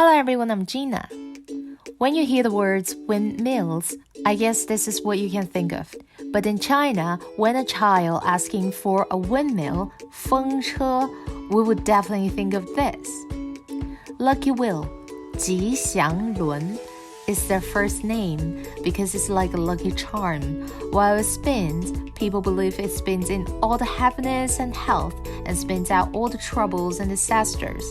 Hello everyone, I'm Gina. When you hear the words windmills, I guess this is what you can think of. But in China, when a child asking for a windmill, 风车, we would definitely think of this. Lucky wheel, 吉祥轮, is their first name because it's like a lucky charm. While it spins, people believe it spins in all the happiness and health and spins out all the troubles and disasters.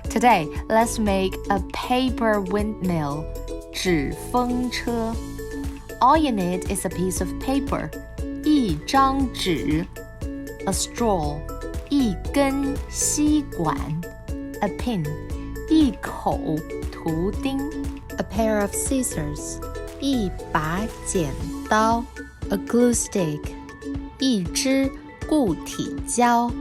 Today, let's make a paper windmill, 纸风车. All you need is a piece of paper, 一张纸, a straw, 一根吸管, a pin, 一口图钉, a pair of scissors, 一把剪刀, a glue stick, 一支固体胶.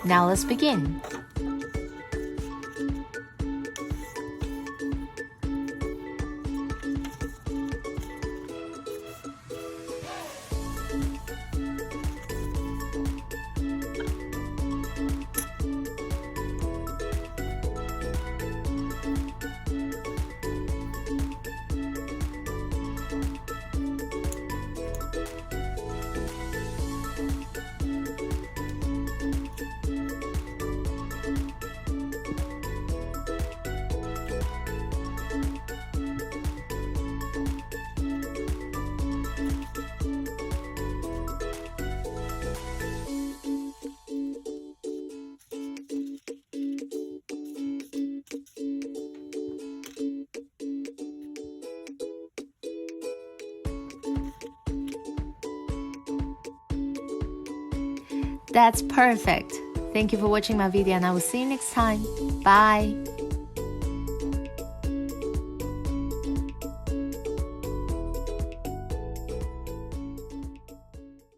Now let's begin.That's perfect. Thank you for watching my video and I will see you next time. Bye.